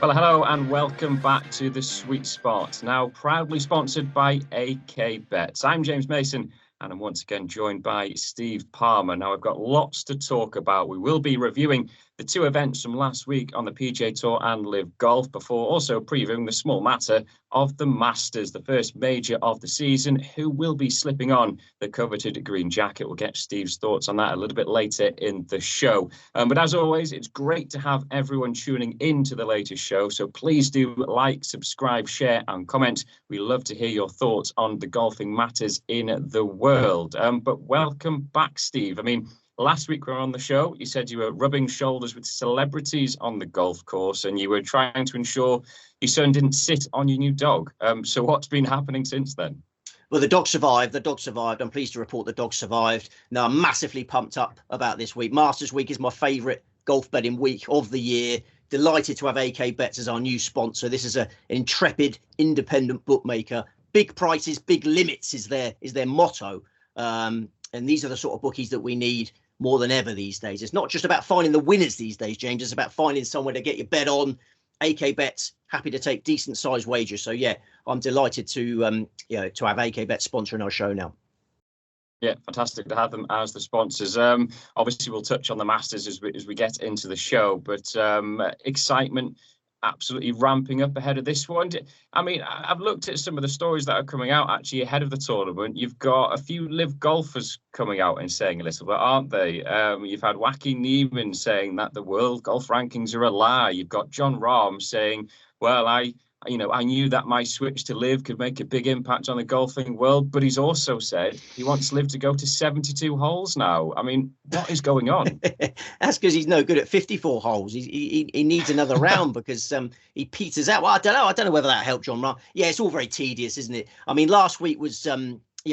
Well, hello and welcome back to The Sweet Spot, now proudly sponsored by AK Bets. I'm James Mason and I'm once again joined by Steve Palmer. Now, I've got lots to talk about. We will be reviewing the two events from last week on the PGA Tour and Live Golf before also previewing the small matter of the Masters, the first major of the season. Who will be slipping on the coveted green jacket? We'll get Steve's thoughts on that a little bit later in the show. But as always, it's great to have everyone tuning in to the latest show. So please do like, subscribe, share and comment. We love to hear your thoughts on the golfing matters in the world. But welcome back, Steve. I mean, last week we were on the show. You said you were rubbing shoulders with celebrities on the golf course and you were trying to ensure your son didn't sit on your new dog. So what's been happening since then? Well, the dog survived. I'm pleased to report the dog survived. Now, I'm massively pumped up about this week. Masters Week is my favourite golf betting week of the year. Delighted to have AK Bets as our new sponsor. This is an intrepid, independent bookmaker. Big prices, big limits is their motto. And these are the sort of bookies that we need more than ever these days. It's not just about finding the winners these days, James. It's about finding somewhere to get your bet on. AK Bets, happy to take decent sized wagers. So yeah, I'm delighted to have AK Bets sponsoring our show now. Yeah, fantastic to have them as the sponsors. Obviously, we'll touch on the Masters as we get into the show, but excitement absolutely ramping up ahead of this one. I mean, I've looked at some of the stories that are coming out actually ahead of the tournament. You've got a few live golfers coming out and saying a little bit, aren't they? You've had Joaquin Niemann saying that the world golf rankings are a lie. You've got John Rahm saying, well, I knew that my switch to live could make a big impact on the golfing world, but he's also said he wants live to go to 72 holes now. I mean, what is going on? That's because he's no good at 54 holes. He needs another round because he peters out. Well, I don't know whether that helped John Rahm. Yeah, it's all very tedious, isn't it? I mean, last week was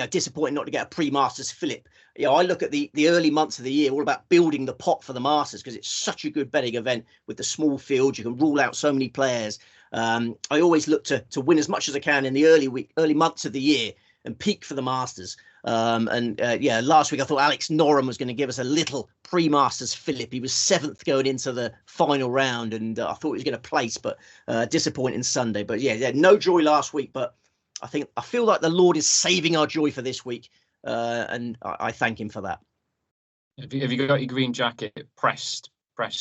disappointing not to get a pre-Masters Phillip. I look at the early months of the year all about building the pot for the Masters because it's such a good betting event with the small field. You can rule out so many players. I always look to win as much as I can in the early months of the year and peak for the Masters. Last week I thought Alex Noren was going to give us a little pre-Masters Phillip. He was 7th going into the final round and I thought he was going to place, but disappointing Sunday. But yeah, no joy last week, but I feel like the Lord is saving our joy for this week. And I thank him for that. Have you got your green jacket pressed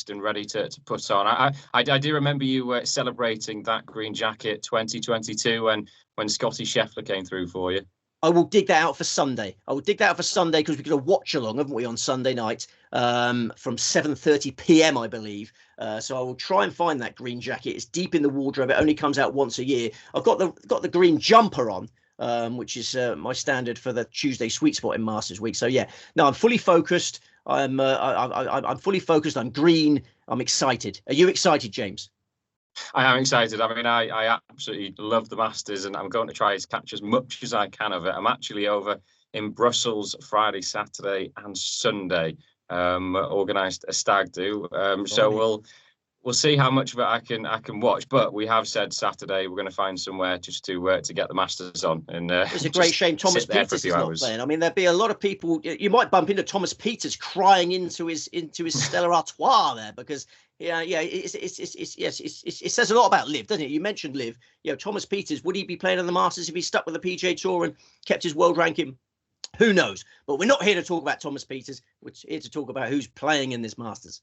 and ready to put on? I do remember you celebrating that green jacket 2022 when Scotty Scheffler came through for you. I will dig that out for Sunday. Because we've got a watch along, haven't we, on Sunday night from 7:30 p.m. I believe. So I will try and find that green jacket. It's deep in the wardrobe. It only comes out once a year. I've got the green jumper on, which is my standard for the Tuesday sweet spot in Masters Week. So yeah, no, I'm fully focused. I'm fully focused. I'm green. I'm excited. Are you excited, James? I am excited. I mean, I absolutely love the Masters and I'm going to try to catch as much as I can of it. I'm actually over in Brussels Friday, Saturday and Sunday, organised a stag do. So we'll see how much of it I can watch. But we have said Saturday we're going to find somewhere just to get the Masters on. And it's a great shame Thomas Pieters is not playing. I mean, there'd be a lot of people. You might bump into Thomas Pieters crying into his Stella Artois there because it says a lot about Liv, doesn't it? You mentioned Liv. Thomas Pieters, would he be playing on the Masters if he stuck with the PGA Tour and kept his world ranking? Who knows? But we're not here to talk about Thomas Pieters. We're here to talk about who's playing in this Masters.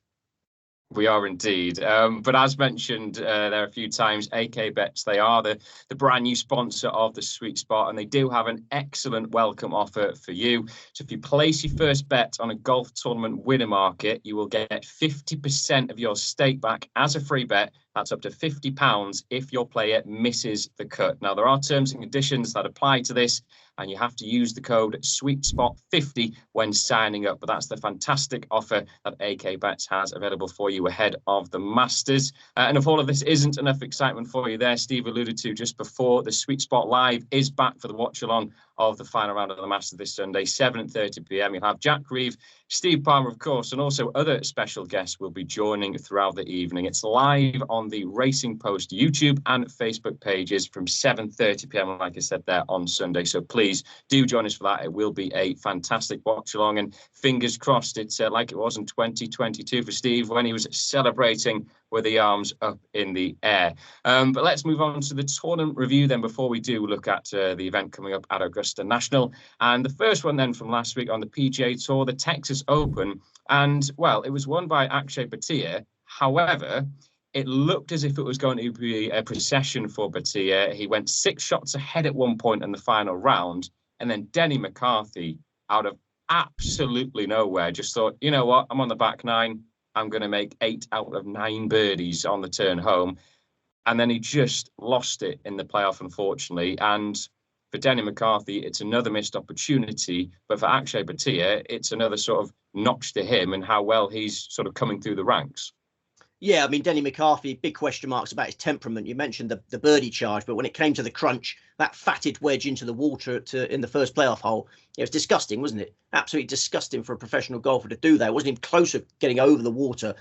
We are indeed. But as mentioned there a few times, AK Bets, they are the brand new sponsor of the Sweet Spot, and they do have an excellent welcome offer for you. So if you place your first bet on a golf tournament winner market, you will get 50% of your stake back as a free bet. That's up to £50 if your player misses the cut. Now, there are terms and conditions that apply to this, and you have to use the code SweetSpot50 when signing up. But that's the fantastic offer that AK Bets has available for you ahead of the Masters. And if all of this isn't enough excitement for you there, Steve alluded to just before, the Sweet Spot Live is back for the watch along of the final round of the Masters this Sunday, 7:30 p.m. You'll have Jack Reeve, Steve Palmer, of course, and also other special guests will be joining throughout the evening. It's live on the Racing Post YouTube and Facebook pages from 7:30 p.m, like I said, there on Sunday. So please do join us for that. It will be a fantastic watch along, and fingers crossed it's like it was in 2022 for Steve when he was celebrating with the arms up in the air. But let's move on to the tournament review then before we do look at the event coming up at Augusta National. And the first one then from last week on the PGA Tour, the Texas Open. And, well, it was won by Akshay Bhatia. However, it looked as if it was going to be a procession for Bhatia. He went 6 shots ahead at one point in the final round. And then Denny McCarthy, out of absolutely nowhere, just thought, you know what, I'm on the back nine. I'm going to make 8 out of 9 birdies on the turn home. And then he just lost it in the playoff, unfortunately. And for Denny McCarthy, it's another missed opportunity. But for Akshay Bhatia, it's another sort of notch to him and how well he's sort of coming through the ranks. Yeah, I mean, Denny McCarthy, big question marks about his temperament. You mentioned the birdie charge, but when it came to the crunch, that fatted wedge into the water in the first playoff hole, it was disgusting, wasn't it? Absolutely disgusting for a professional golfer to do that. It wasn't even close to getting over the water.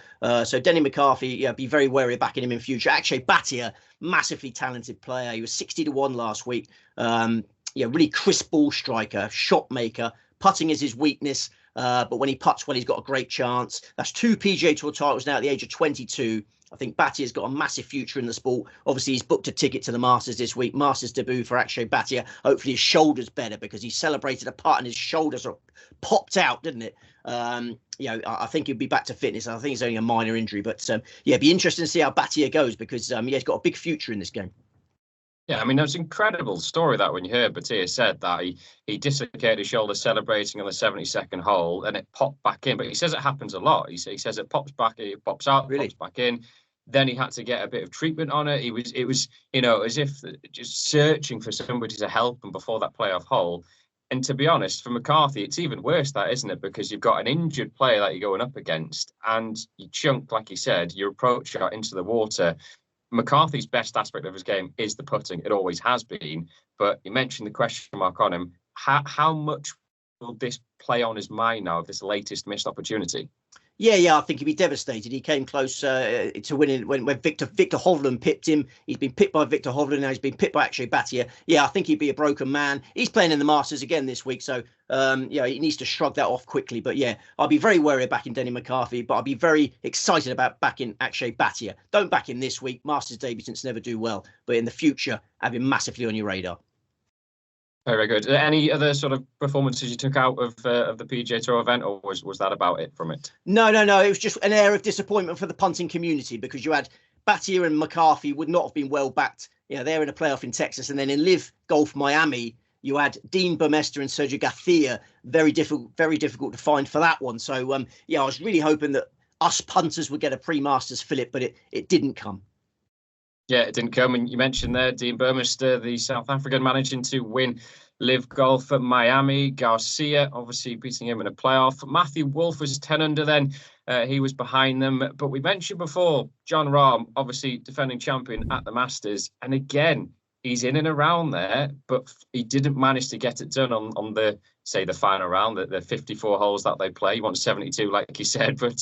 So Denny McCarthy, yeah, be very wary of backing him in future. Akshay Bhatia, massively talented player. He was 60-1 last week. Really crisp ball striker, shot maker. Putting is his weakness. But when he putts well, he's got a great chance. That's 2 PGA Tour titles now at the age of 22. I think Bhatia's got a massive future in the sport. Obviously, he's booked a ticket to the Masters this week. Masters debut for Akshay Bhatia. Hopefully his shoulder's better because he celebrated a putt and his shoulder sort of popped out, didn't it? I think he'll be back to fitness. I think it's only a minor injury. But it'd be interesting to see how Bhatia goes because he's got a big future in this game. Yeah, I mean, it was an incredible story that when you heard Bhatia said that he dislocated his shoulder celebrating on the 72nd hole and it popped back in. But he says it happens a lot. He says it pops back, it pops out, really? Pops back in. Then he had to get a bit of treatment on it. It was, as if just searching for somebody to help him before that playoff hole. And to be honest, for McCarthy, it's even worse, that, isn't it? Because you've got an injured player that you're going up against and you chunk, like you said, your approach shot into the water. McCarthy's best aspect of his game is the putting. It always has been. But you mentioned the question mark on him. How much will this play on his mind now of this latest missed opportunity? Yeah, I think he'd be devastated. He came close to winning when Victor Hovland pipped him. He's been pipped by Victor Hovland, now he's been pipped by Akshay Bhatia. Yeah, I think he'd be a broken man. He's playing in the Masters again this week, so he needs to shrug that off quickly. But yeah, I'll be very wary of backing Denny McCarthy, but I'll be very excited about backing Akshay Bhatia. Don't back him this week. Masters debutants never do well, but in the future, have him massively on your radar. Very good. Any other sort of performances you took out of the PGA Tour event, or was that about it from it? No. It was just an air of disappointment for the punting community because you had Bhatia and McCarthy would not have been well backed. They're in a playoff in Texas, and then in Live Golf Miami, you had Dean Burmester and Sergio Garcia. Very difficult to find for that one. So I was really hoping that us punters would get a pre-Masters fillip, but it didn't come. Yeah, it didn't come. And you mentioned there, Dean Burmester, the South African, managing to win Live Golf at Miami. Garcia, obviously, beating him in a playoff. Matthew Wolff was 10 under then. He was behind them. But we mentioned before, Jon Rahm, obviously defending champion at the Masters. And again, he's in and around there, but he didn't manage to get it done on the final round, the 54 holes that they play. He won 72, like you said. But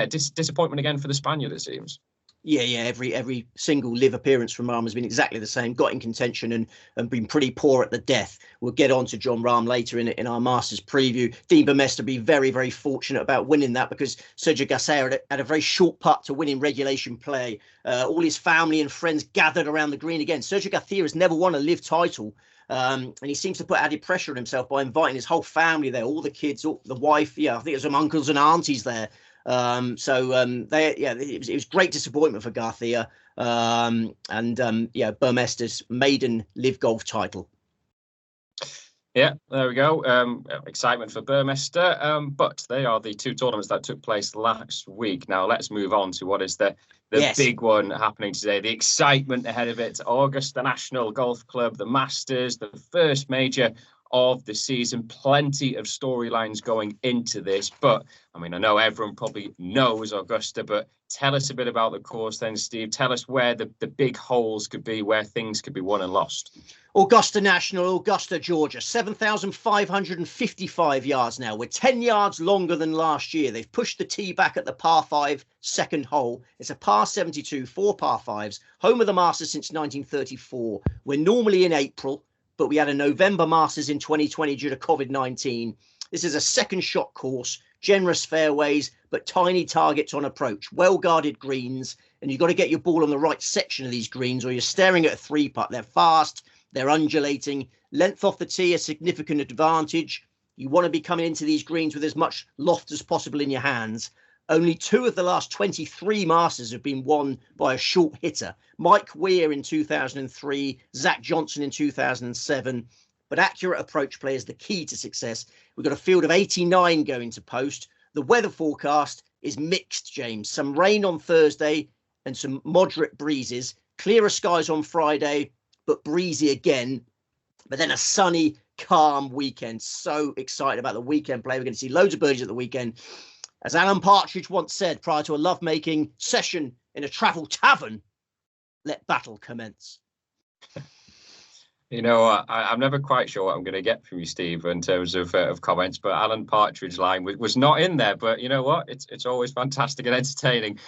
disappointment again for the Spaniard, it seems. Yeah. Every single live appearance from Rahm has been exactly the same. Got in contention and been pretty poor at the death. We'll get on to Jon Rahm later in our Masters preview. Dean Burmester be very, very fortunate about winning that because Sergio Garcia had a very short putt to win in regulation play. All his family and friends gathered around the green again. Sergio Garcia has never won a live title. And he seems to put added pressure on himself by inviting his whole family there, all the kids, all the wife. Yeah, I think there's some uncles and aunties there. It was great disappointment for Garcia Burmester's maiden live golf title. Yeah, there we go. Excitement for Burmester. But they are the 2 tournaments that took place last week. Now let's move on to what is the big one happening today. The excitement ahead of it. Augusta National Golf Club, the Masters, the first major of the season. Plenty of storylines going into this, but I mean, I know everyone probably knows Augusta, but tell us a bit about the course then, Steve. Tell us where the big holes could be, where things could be won and lost. Augusta National, Augusta, Georgia, 7,555 yards now. We're 10 yards longer than last year. They've pushed the tee back at the par 5 second hole. It's a par 72, 4 par 5s, home of the Masters since 1934. We're normally in April, but we had a November Masters in 2020 due to COVID-19. This is a second shot course, generous fairways, but tiny targets on approach, well-guarded greens, and you've got to get your ball on the right section of these greens or you're staring at a 3-putt. They're fast, they're undulating, length off the tee, a significant advantage. You want to be coming into these greens with as much loft as possible in your hands. Only 2 of the last 23 Masters have been won by a short hitter. Mike Weir in 2003, Zach Johnson in 2007. But accurate approach play is the key to success. We've got a field of 89 going to post. The weather forecast is mixed, James. Some rain on Thursday and some moderate breezes. Clearer skies on Friday, but breezy again. But then a sunny, calm weekend. So excited about the weekend play. We're going to see loads of birdies at the weekend. As Alan Partridge once said prior to a lovemaking session in a travel tavern, let battle commence. You know, I'm never quite sure what I'm going to get from you, Steve, in terms of comments. But Alan Partridge's line was not in there. But you know what? It's always fantastic and entertaining.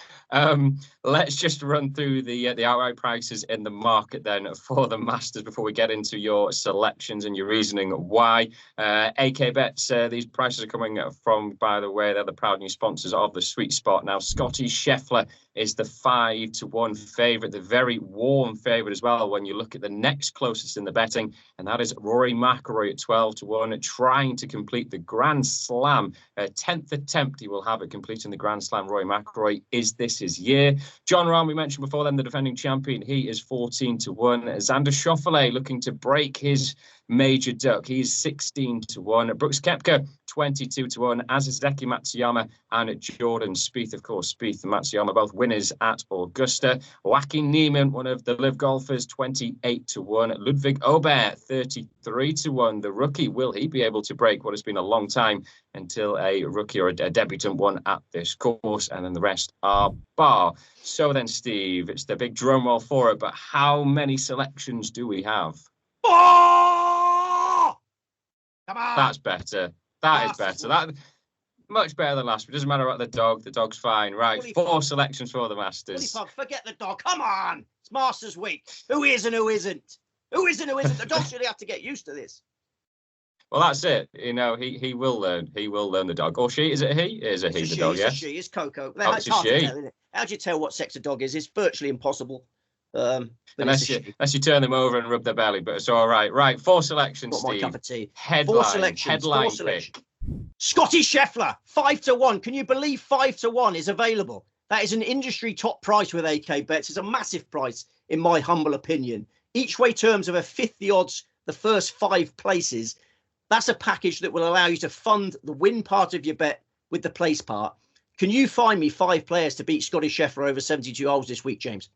Let's just run through the outright prices in the market then for the Masters before we get into your selections and your reasoning why. AK Bets, these prices are coming from, by the way, they're the proud new sponsors of the Sweet Spot. Now, Scotty Scheffler is the 5-1 favourite, the very warm favourite as well when you look at the next closest in the betting, and that is Rory McIlroy at 12-1, trying to complete the Grand Slam. 10th attempt he will have at completing the Grand Slam. Rory McIlroy, is this his year? John Rahm, we mentioned before then, the defending champion, he is 14-1. Xander Schauffele looking to break his major duck. He's 16-1. Brooks Koepka, 22-1, as is Hideki Matsuyama and Jordan Spieth. Of course, Spieth and Matsuyama both winners at Augusta. Joaquin Niemann, one of the live golfers, 28-1. Ludwig Aubert, 33-1. The rookie, will he be able to break what has been a long time until a rookie or a debutant won at this course? And then the rest are bar. So then, Steve, it's the big drum roll for it, but how many selections do we have? Oh! Come on. That's better. That is better. That much better than last week. Doesn't matter about the dog. The dog's fine. Right. Holy 4 selections for the Masters. Forget the dog. Come on. It's Masters week. Who is and who isn't? Who is and who isn't? The dog's really have to get used to this. Well, that's it. You know, he will learn. He will learn the dog. Or she. Is it he? It is a he, the dog, yeah? It's a she. It's Coco. It's hard to tell, isn't it? How do you tell what sex a dog is? It's virtually impossible. Unless you turn them over and rub their belly, but it's all right. Right, 4 selections, Not Steve. My cup of tea. Headline pick. Scotty Scheffler, 5-1. Can you believe 5-1 is available? That is an industry top price with AK Bets. It's a massive price, in my humble opinion. Each way terms of a fifth the odds, the first 5 places. That's a package that will allow you to fund the win part of your bet with the place part. Can you find me 5 players to beat Scotty Scheffler over 72 holes this week, James?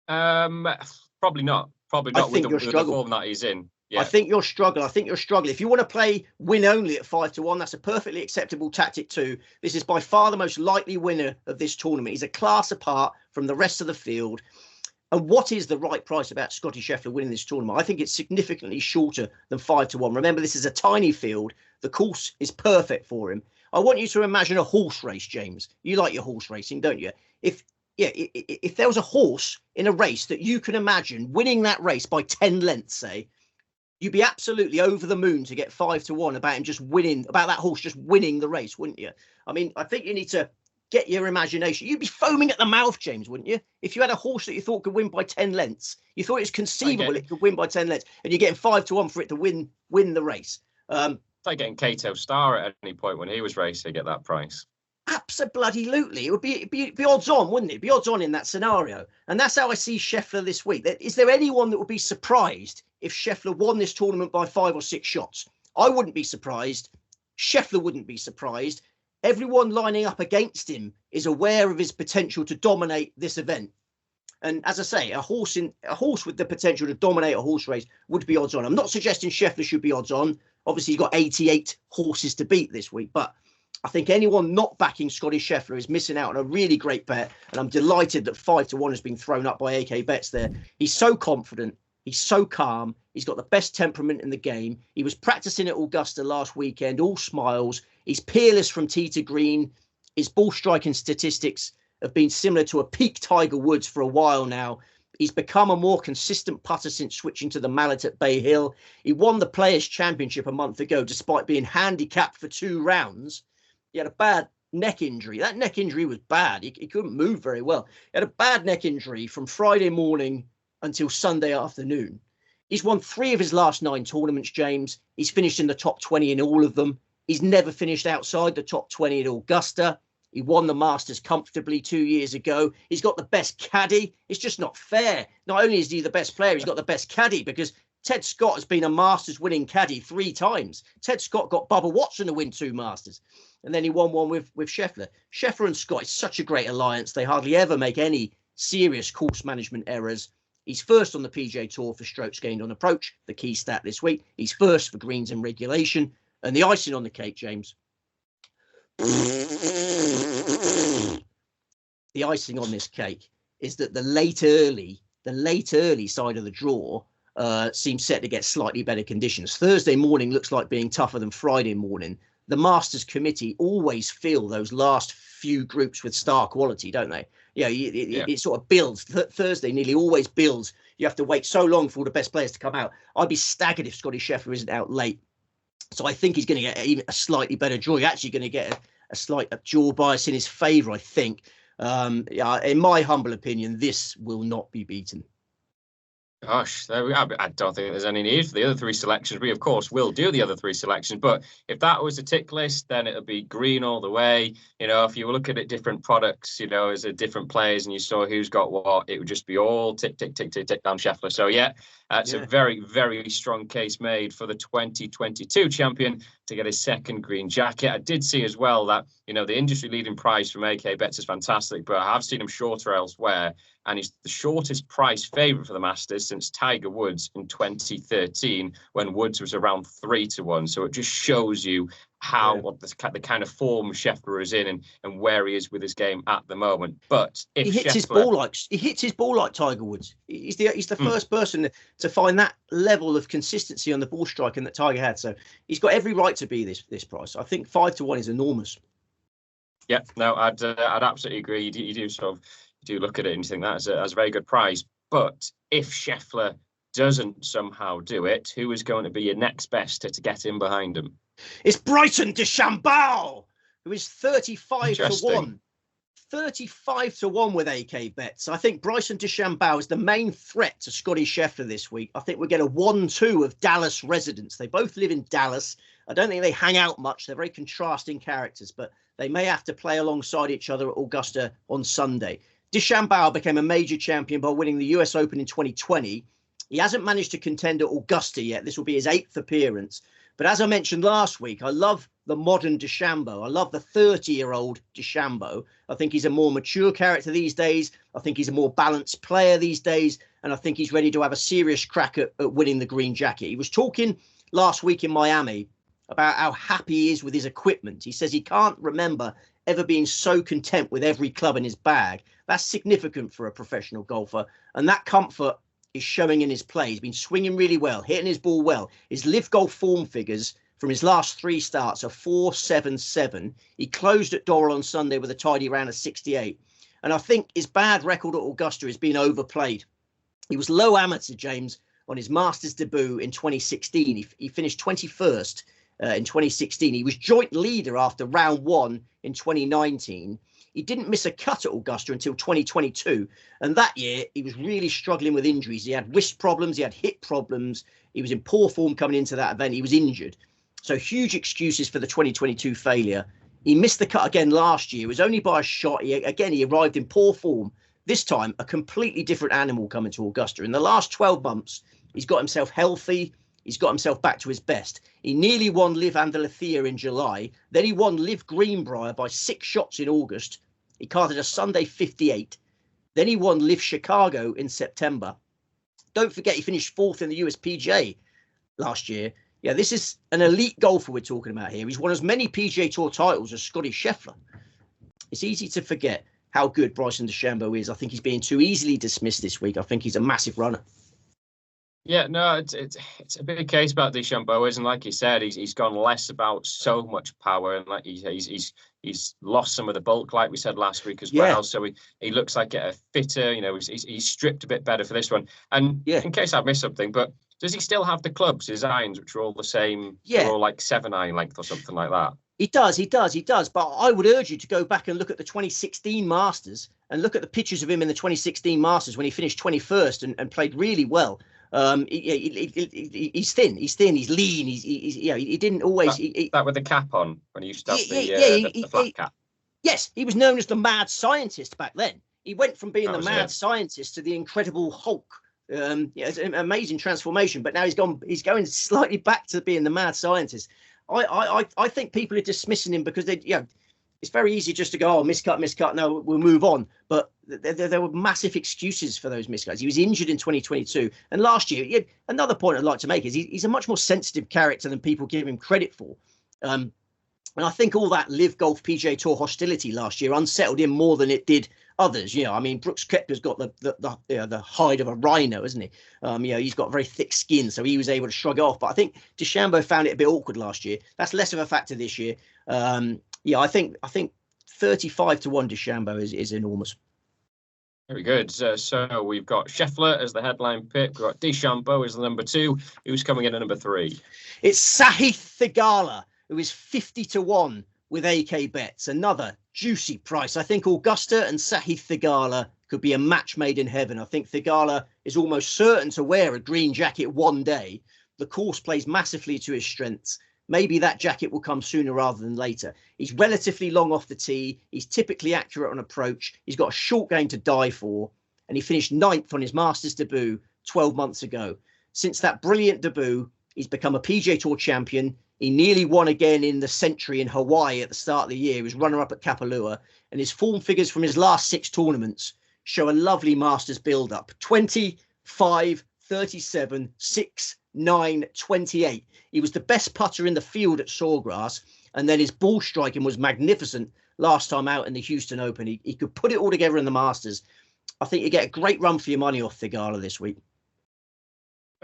Probably not. Probably not with the form that he's in. Yeah. I think you're struggling. If you want to play win only at 5-1, that's a perfectly acceptable tactic too. This is by far the most likely winner of this tournament. He's a class apart from the rest of the field. And what is the right price about Scotty Scheffler winning this tournament? I think it's significantly shorter than 5-1. Remember, this is a tiny field. The course is perfect for him. I want you to imagine a horse race, James. You like your horse racing, don't you? If there was a horse in a race that you can imagine winning that race by 10 lengths, say, you'd be absolutely over the moon to get 5-1 about him just winning, about that horse just winning the race, wouldn't you? I mean, I think you need to get your imagination. You'd be foaming at the mouth, James, wouldn't you? If you had a horse that you thought could win by 10 lengths, you thought it was conceivable it could win by 10 lengths, and you're getting 5-1 for it to win the race. It's like getting Kato Star at any point when he was racing at that price. Absolutely. It would be odds on, wouldn't it? Be odds on in that scenario. And that's how I see Scheffler this week. Is there anyone that would be surprised if Scheffler won this tournament by 5 or 6 shots? I wouldn't be surprised. Scheffler wouldn't be surprised. Everyone lining up against him is aware of his potential to dominate this event. And as I say, a horse with the potential to dominate a horse race would be odds on. I'm not suggesting Scheffler should be odds on. Obviously, he's got 88 horses to beat this week, but I think anyone not backing Scotty Scheffler is missing out on a really great bet. And I'm delighted that 5-1 has been thrown up by AK Bets there. He's so confident. He's so calm. He's got the best temperament in the game. He was practicing at Augusta last weekend, all smiles. He's peerless from tee to green. His ball striking statistics have been similar to a peak Tiger Woods for a while now. He's become a more consistent putter since switching to the mallet at Bay Hill. He won the Players' Championship a month ago, despite being handicapped for 2 rounds. He had a bad neck injury. That neck injury was bad. He couldn't move very well. He had a bad neck injury from Friday morning until Sunday afternoon. He's won 3 of his last 9 tournaments, James. He's finished in the top 20 in all of them. He's never finished outside the top 20 at Augusta. He won the Masters comfortably 2 years ago. He's got the best caddy. It's just not fair. Not only is he the best player, he's got the best caddy, because Ted Scott has been a Masters winning caddy 3 times. Ted Scott got Bubba Watson to win 2 Masters. And then he won one with Scheffler. Scheffler and Scott is such a great alliance. They hardly ever make any serious course management errors. He's first on the PGA Tour for strokes gained on approach, the key stat this week. He's first for greens and regulation. And the icing on the cake, James. The icing on this cake is that the late early side of the draw seems set to get slightly better conditions. Thursday morning looks like being tougher than Friday morning. The Masters Committee always fill those last few groups with star quality, don't they? It sort of builds. Thursday nearly always builds. You have to wait so long for all the best players to come out. I'd be staggered if Scotty Scheffler isn't out late. So I think he's going to get even a slightly better draw. He's actually going to get a slight draw bias in his favour, I think. In my humble opinion, this will not be beaten. Gosh, there we are. I don't think there's any need for the other 3 selections. We, of course, will do the other 3 selections. But if that was a tick list, then it'll be green all the way. If you were looking at different products, as a different players, and you saw who's got what, it would just be all tick, tick, tick, tick, tick down Scheffler. So, it's a very, very strong case made for the 2022 champion to get his 2nd green jacket. I did see as well that, the industry leading price from AK Bets is fantastic, but I have seen him shorter elsewhere. And he's the shortest price favourite for the Masters since Tiger Woods in 2013, when Woods was around 3-1. So it just shows you what the kind of form Scheffler is in and where he is with his game at the moment. But if he hits his ball like Tiger Woods. He's the first person to find that level of consistency on the ball striking that Tiger had. So he's got every right to be this price. I think 5-1 is enormous. Yeah, no, I'd absolutely agree. You do look at it and you think that's a very good price. But if Scheffler doesn't somehow do it, who is going to be your next best to get in behind him? It's Bryson DeChambeau, who is 35-1. 35-1 with AK Bets. I think Bryson DeChambeau is the main threat to Scotty Scheffler this week. I think we'll get a 1-2 of Dallas residents. They both live in Dallas. I don't think they hang out much. They're very contrasting characters, but they may have to play alongside each other at Augusta on Sunday. DeChambeau became a major champion by winning the US Open in 2020. He hasn't managed to contend at Augusta yet. This will be his 8th appearance. But as I mentioned last week, I love the modern DeChambeau. I love the 30-year-old DeChambeau. I think he's a more mature character these days. I think he's a more balanced player these days. And I think he's ready to have a serious crack at winning the green jacket. He was talking last week in Miami about how happy he is with his equipment. He says he can't remember ever being so content with every club in his bag. That's significant for a professional golfer. And that comfort is showing in his play. He's been swinging really well, hitting his ball well. His live golf form figures from his last 3 starts are 4.77. He closed at Doral on Sunday with a tidy round of 68. And I think his bad record at Augusta is being overplayed. He was low amateur, James, on his Masters debut in 2016. He finished 21st in 2016. He was joint leader after round 1 in 2019. He didn't miss a cut at Augusta until 2022. And that year, he was really struggling with injuries. He had wrist problems. He had hip problems. He was in poor form coming into that event. He was injured. So huge excuses for the 2022 failure. He missed the cut again last year. It was only by a shot. He arrived in poor form. This time, a completely different animal coming to Augusta. In the last 12 months, he's got himself healthy. He's got himself back to his best. He nearly won Live Andalucía in July. Then he won Live Greenbrier by 6 shots in August. He carded a Sunday 58. Then he won Live Chicago in September. Don't forget, he finished 4th in the USPGA last year. Yeah, this is an elite golfer we're talking about here. He's won as many PGA Tour titles as Scotty Scheffler. It's easy to forget how good Bryson DeChambeau is. I think he's being too easily dismissed this week. I think he's a massive runner. Yeah, no, it's a big case about DeChambeau, isn't, like you said, he's gone less about so much power, and like he's lost some of the bulk, like we said last week as well. So he looks like a fitter. You know, he's stripped a bit better for this one. And in case I've missed something, but does he still have the clubs, his irons, which are all the same? Yeah, they're all like 7-iron length or something like that. He does. But I would urge you to go back and look at the 2016 Masters and look at the pictures of him in the 2016 Masters when he finished 21st and played really well. He's thin, he's lean, he didn't always that with the cap on when he used to have the flat cap. Yes, he was known as the mad scientist back then. He went from being the mad scientist to the Incredible Hulk. It's an amazing transformation, but now he's going slightly back to being the mad scientist. I think people are dismissing him because it's very easy just to go, miscut. No, we'll move on. But there were massive excuses for those miscuts. He was injured in 2022. And last year, another point I'd like to make is he's a much more sensitive character than people give him credit for. And I think all that Live Golf PGA Tour hostility last year unsettled him more than it did others. I mean, Brooks Koepka's got the hide of a rhino, isn't he? He's got very thick skin, so he was able to shrug it off. But I think DeChambeau found it a bit awkward last year. That's less of a factor this year. I think 35 to 1 DeChambeau is enormous. Very good. So we've got Scheffler as the headline pick. We've got DeChambeau as the number 2. Who's coming in at number 3? It's Sahith Theegala, who is 50 to 1 with AK Bets. Another juicy price. I think Augusta and Sahith Theegala could be a match made in heaven. I think Theegala is almost certain to wear a green jacket one day. The course plays massively to his strengths. Maybe that jacket will come sooner rather than later. He's relatively long off the tee. He's typically accurate on approach. He's got a short game to die for. And he finished 9th on his Masters debut 12 months ago. Since that brilliant debut, he's become a PGA Tour champion. He nearly won again in the Century in Hawaii at the start of the year. He was runner-up at Kapalua. And his form figures from his last 6 tournaments show a lovely Masters build-up. 25, 37, 6, 9, 28. He was the best putter in the field at Sawgrass, and then his ball striking was magnificent last time out in the Houston Open. He could put it all together in the Masters. I think you get a great run for your money off Theegala this week.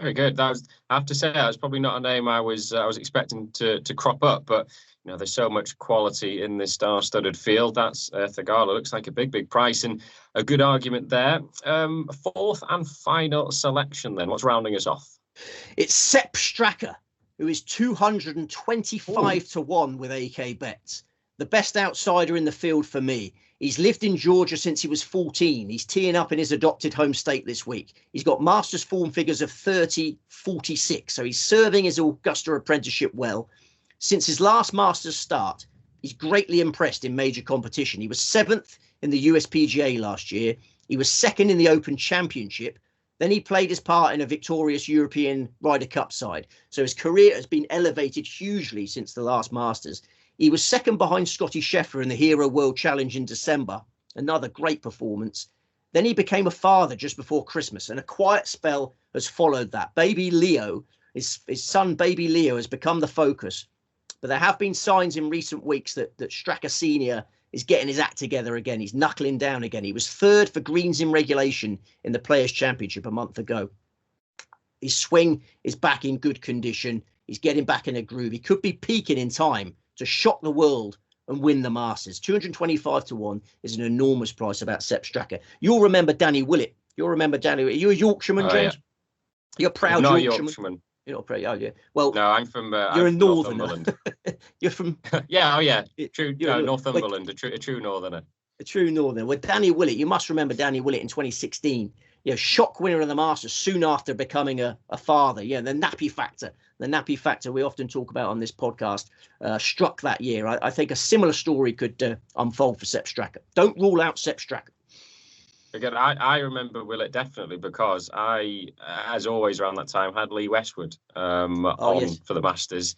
Very good. I have to say, that was probably not a name I was expecting to crop up, but there's so much quality in this star-studded field. That's Theegala. Looks like a big price and a good argument there. 4th and final selection then. What's rounding us off? It's Sepp Straka, who is 225 to 1 with AK Bets. The best outsider in the field for me. He's lived in Georgia since he was 14. He's teeing up in his adopted home state this week. He's got Masters form figures of 30, 46. So he's serving his Augusta apprenticeship well. Since his last Masters start, he's greatly impressed in major competition. He was 7th in the USPGA last year. He was 2nd in the Open Championship. Then he played his part in a victorious European Ryder Cup side. So his career has been elevated hugely since the last Masters. He was 2nd behind Scotty Scheffler in the Hero World Challenge in December. Another great performance. Then he became a father just before Christmas, and a quiet spell has followed that. Baby Leo, his son Baby Leo, has become the focus. But there have been signs in recent weeks that Straka Sr. is getting his act together again. He's knuckling down again. He was 3rd for greens in regulation in the Players' Championship a month ago. His swing is back in good condition. He's getting back in a groove. He could be peaking in time to shock the world and win the Masters. 225 to 1 is an enormous price about Sepp Straka. You'll remember Danny Willett. Are you a Yorkshireman, James? Yeah. You're a proud Yorkshireman. You're not proud, oh yeah. Well, no, I'm from. You're a northerner. You're from. Yeah, true. Northumberland, a true northerner. A true northerner. Well, Danny Willett, you must remember Danny Willett in 2016. Shock winner of the Masters soon after becoming a father. The nappy factor we often talk about on this podcast struck that year. I think a similar story could unfold for Sepp Straka. Don't rule out Sepp Straka. Again, I remember Willett definitely because I, as always around that time, had Lee Westwood for the Masters.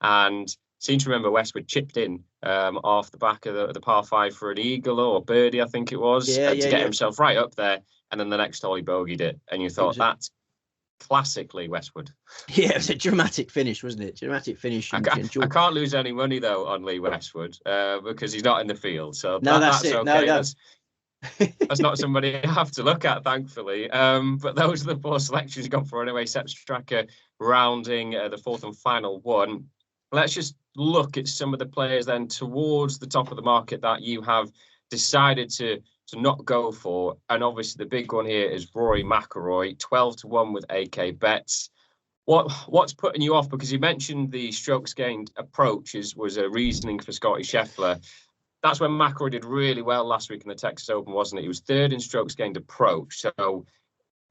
And seem to remember Westwood chipped in off the back of the par 5 for an eagle or birdie, I think it was, to get himself right up there. And then the next hole he bogeyed it. And you thought, that's classically Westwood. Yeah, it was a dramatic finish, wasn't it? Dramatic finish. I can't lose any money, though, on Lee Westwood because he's not in the field. So that's it. Okay. No. That's not somebody I have to look at, thankfully. But those are the 4 selections you got for anyway. Sepp Straka rounding the 4th and final one. Let's just look at some of the players then towards the top of the market that you have decided to not go for. And obviously the big one here is Rory McIlroy, 12-1 with AK bets. What's putting you off? Because you mentioned the strokes gained approach was a reasoning for Scottie Scheffler. That's when McIlroy did really well last week in the Texas Open, wasn't it? He was 3rd in strokes gained approach. So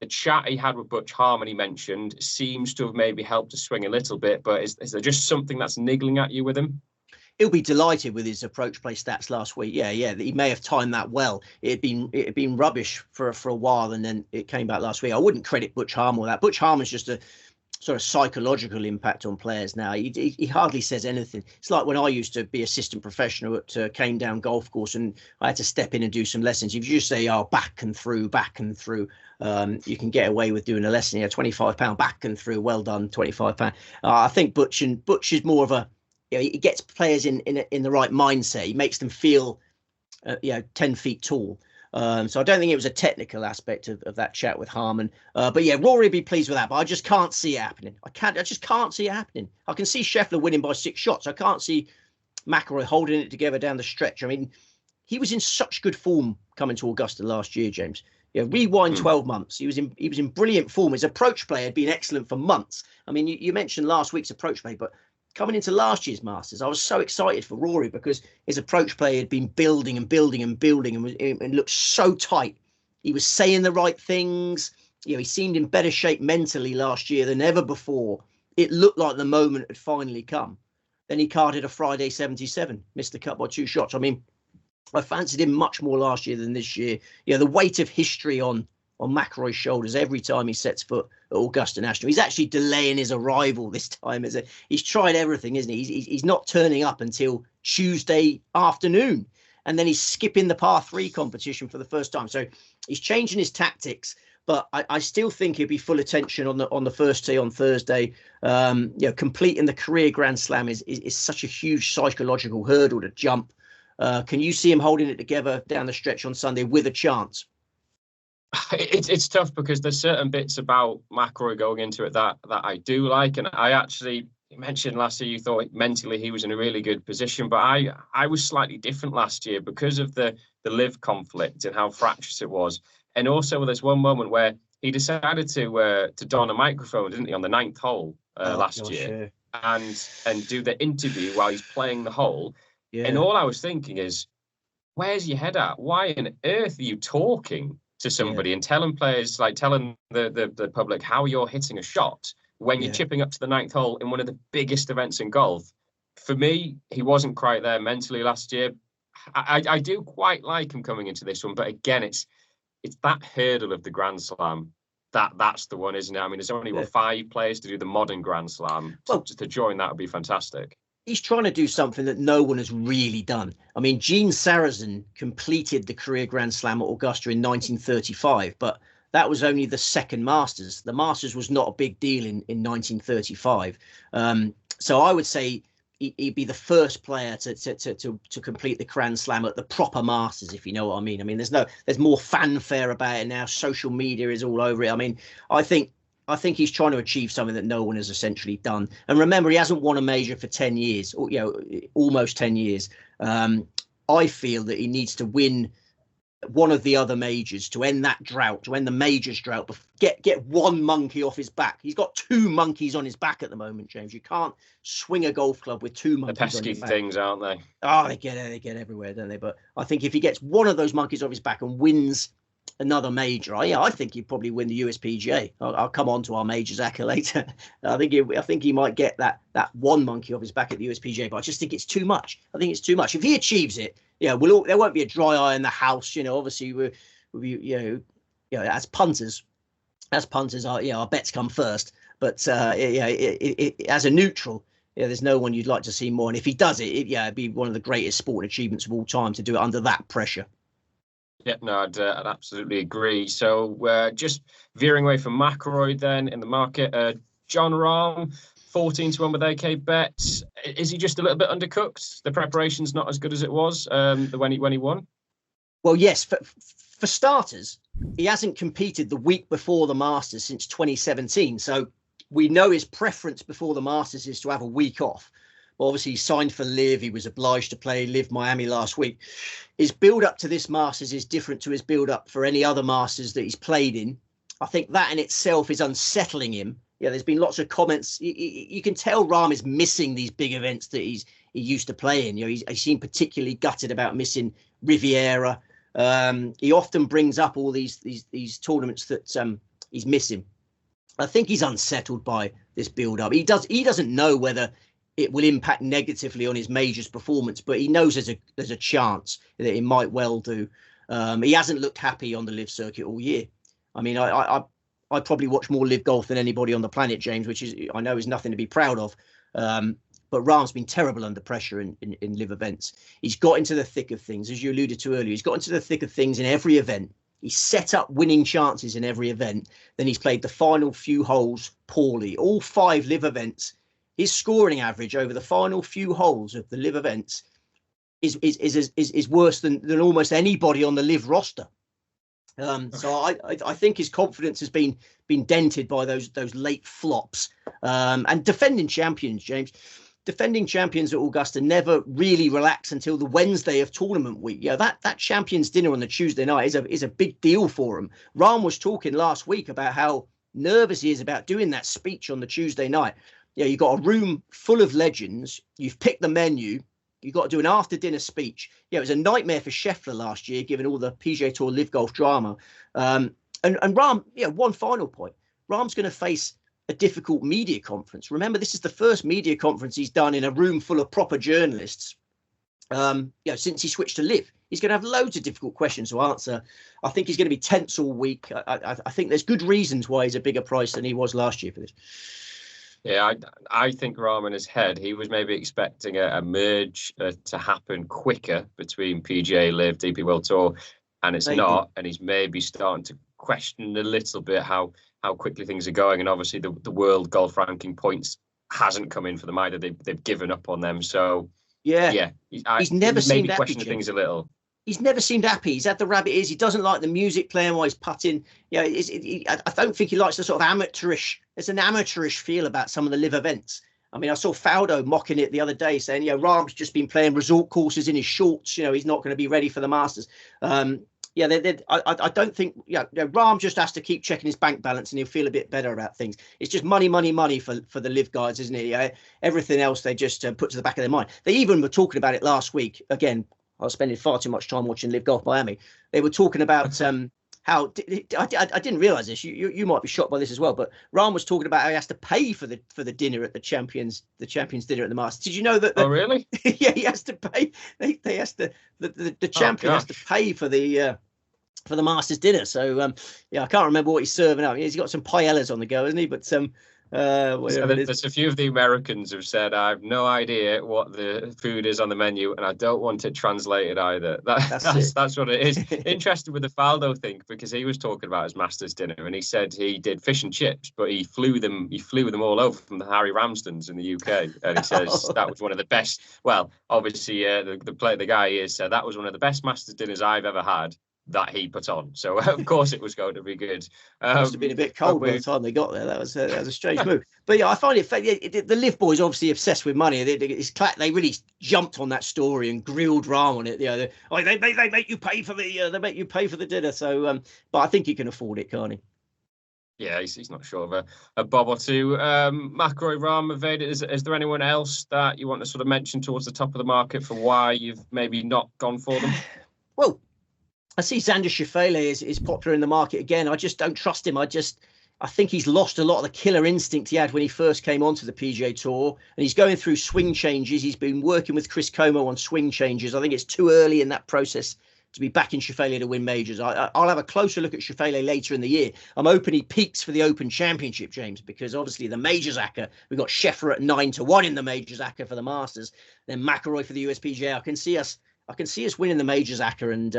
the chat he had with Butch Harmon, he mentioned, seems to have maybe helped to swing a little bit. But is there just something that's niggling at you with him? He'll be delighted with his approach play stats last week. Yeah, he may have timed that well. It had been rubbish for a while, and then it came back last week. I wouldn't credit Butch Harmon with that. Butch Harmon's just a sort of psychological impact on players now. He hardly says anything. It's like when I used to be assistant professional at Cane Down Golf Course, and I had to step in and do some lessons. If you just say, back and through, you can get away with doing a lesson. £25 back and through, well done, £25. I think Butch is more of a, he gets players in the right mindset. He makes them feel 10 feet tall. So I don't think it was a technical aspect of that chat with Harmon. But yeah, Rory would be pleased with that. But I just can't see it happening. I just can't see it happening. I can see Scheffler winning by 6 shots. I can't see McIlroy holding it together down the stretch. I mean, he was in such good form coming to Augusta last year, James. Rewind 12 months. He was in brilliant form. His approach play had been excellent for months. I mean, you mentioned last week's approach play, but coming into last year's Masters, I was so excited for Rory because his approach play had been building and looked so tight. He was saying the right things. He seemed in better shape mentally last year than ever before. It looked like the moment had finally come. Then he carded a Friday 77, missed the cut by 2 shots. I mean, I fancied him much more last year than this year. The weight of history on McIlroy's shoulders every time he sets foot at Augusta National. He's actually delaying his arrival this time. He's tried everything, isn't he? He's not turning up until Tuesday afternoon, and then he's skipping the par 3 competition for the first time. So he's changing his tactics, but I still think he'll be full attention on the first tee on Thursday. Completing the career Grand Slam is such a huge psychological hurdle to jump. Can you see him holding it together down the stretch on Sunday with a chance? It's tough because there's certain bits about McIlroy going into it that I do like, and I actually mentioned last year you thought mentally he was in a really good position, but I was slightly different last year because of the live conflict and how fractious it was, and also there's one moment where he decided to don a microphone, didn't he, on the 9th hole last year, and do the interview while he's playing the hole, and all I was thinking is, where's your head at? Why on earth are you talking to somebody and telling players, like telling the public how you're hitting a shot when you're chipping up to the 9th hole in one of the biggest events in golf? For me, he wasn't quite there mentally last year. I do quite like him coming into this one, but again, it's that hurdle of the Grand Slam. That's the one, isn't it? I mean, there's only 5 players to do the modern Grand Slam. To join that would be fantastic. He's trying to do something that no one has really done. I mean, Gene Sarazen completed the career Grand Slam at Augusta in 1935, but that was only the second Masters. The Masters was not a big deal in 1935. So I would say he'd be the first player to complete the Grand Slam at the proper Masters, if you know what I mean. I mean, there's more fanfare about it now. Social media is all over it. I mean, I think he's trying to achieve something that no one has essentially done. And remember, he hasn't won a major for 10 years, or almost 10 years. I feel that he needs to win one of the other majors to end that drought, to end the majors drought, get one monkey off his back. He's got 2 monkeys on his back at the moment, James. You can't swing a golf club with 2 monkeys on your back. The pesky things, aren't they? Oh, they get everywhere, don't they? But I think if he gets one of those monkeys off his back and wins another major, I think he'd probably win the USPGA. I'll come on to our majors acca later. I think he might get that one monkey off his back at the USPGA, but I just think it's too much. I think it's too much. If he achieves it, there won't be a dry eye in the house. Obviously we'll be, as punters, our bets come first. But as a neutral, yeah, there's no one you'd like to see more. And if he does it'd be one of the greatest sporting achievements of all time to do it under that pressure. Yeah, no, I'd absolutely agree. So just veering away from McIlroy then in the market, Jon Rahm, 14-1 with AK bets. Is he just a little bit undercooked? The preparation's not as good as it was when he won? Well, yes, for starters, he hasn't competed the week before the Masters since 2017. So we know his preference before the Masters is to have a week off. Well, obviously, he signed for LIV. He was obliged to play LIV Miami last week. His build-up to this Masters is different to his build-up for any other Masters that he's played in. I think that in itself is unsettling him. Yeah, there's been lots of comments. You can tell Rahm is missing these big events that he used to play in. You know, he seemed particularly gutted about missing Riviera. He often brings up all these tournaments that he's missing. I think he's unsettled by this build-up. He doesn't know whether it will impact negatively on his majors performance, but he knows there's a chance that it might well do. He hasn't looked happy on the LIV circuit all year. I mean, I probably watch more LIV golf than anybody on the planet, James, which I know is nothing to be proud of. But Rahm's been terrible under pressure in LIV events. He's got into the thick of things, as you alluded to earlier. He's got into the thick of things in every event. He's set up winning chances in every event. Then he's played the final few holes poorly. All 5 LIV events, his scoring average over the final few holes of the LIV events is worse than almost anybody on the LIV roster. So I think his confidence has been dented by those late flops. And defending champions, James, defending champions at Augusta never really relax until the Wednesday of tournament week. Yeah, that champions dinner on the Tuesday night is a big deal for him. Rahm was talking last week about how nervous he is about doing that speech on the Tuesday night. Yeah, you've got a room full of legends. You've picked the menu. You've got to do an after-dinner speech. Yeah, it was a nightmare for Scheffler last year, given all the PGA Tour LIV Golf drama. And Rahm, one final point. Rahm's going to face a difficult media conference. Remember, this is the first media conference he's done in a room full of proper journalists. Since he switched to LIV, he's going to have loads of difficult questions to answer. I think he's going to be tense all week. I think there's good reasons why he's a bigger price than he was last year for this. Yeah, I think Rahm in his head, he was maybe expecting a merge to happen quicker between PGA, LIV, DP World Tour, and it's not. And he's maybe starting to question a little bit how quickly things are going. And obviously the world golf ranking points hasn't come in for them either. They've given up on them. So yeah, he's never seemed maybe questioning things a little. He's never seemed happy. He's had the rabbit ears. He doesn't like the music playing while he's putting. Yeah, I don't think he likes the sort of amateurish. There's an amateurish feel about some of the LIV events. I mean, I saw Faldo mocking it the other day, saying, Rahm's just been playing resort courses in his shorts. He's not going to be ready for the Masters. I don't think. Rahm just has to keep checking his bank balance, and he'll feel a bit better about things. It's just money for the LIV guys, isn't it? Everything else they just put to the back of their mind. They even were talking about it last week. Again, I was spending far too much time watching LIV Golf Miami. They were talking about how I didn't realize this. You might be shocked by this as well. But Rahm was talking about how he has to pay for the dinner at the champions dinner at the Masters. Did you know that? Oh, really? Yeah, he has to pay. They has to the champion has to pay for the Masters dinner. So I can't remember what he's serving up. He's got some paellas on the go, hasn't he? But there's a few of the Americans who've said, I have no idea what the food is on the menu and I don't want it translated either. That's what it is. Interested with the Faldo thing, because he was talking about his Masters dinner and he said he did fish and chips, but he flew them all over from the Harry Ramsdens in the UK, and he says that was one of the best. Well, obviously the guy is that was one of the best Masters dinners I've ever had that he put on. So of course it was going to be good. Must have been a bit cold by the time they got there. That was a strange move. But I find it the LIV boys obviously obsessed with money. They really jumped on that story and grilled Rahm on it. They make you pay for the dinner. So but I think he can afford it, can't he? Yeah, he's not short of a bob or two. McIlroy, Rahm, Vader, is there anyone else that you want to sort of mention towards the top of the market for why you've maybe not gone for them? Well, I see Xander Schauffele is popular in the market again. I just don't trust him. I think he's lost a lot of the killer instinct he had when he first came onto the PGA Tour, and he's going through swing changes. He's been working with Chris Como on swing changes. I think it's too early in that process to be backing Schauffele to win majors. I'll have a closer look at Schauffele later in the year. I'm hoping he peaks for the Open Championship, James, because obviously the majors acca, we've got Scheffler at 9-1 in the majors acca for the Masters, then McIlroy for the USPGA. I can see us winning the majors acca, and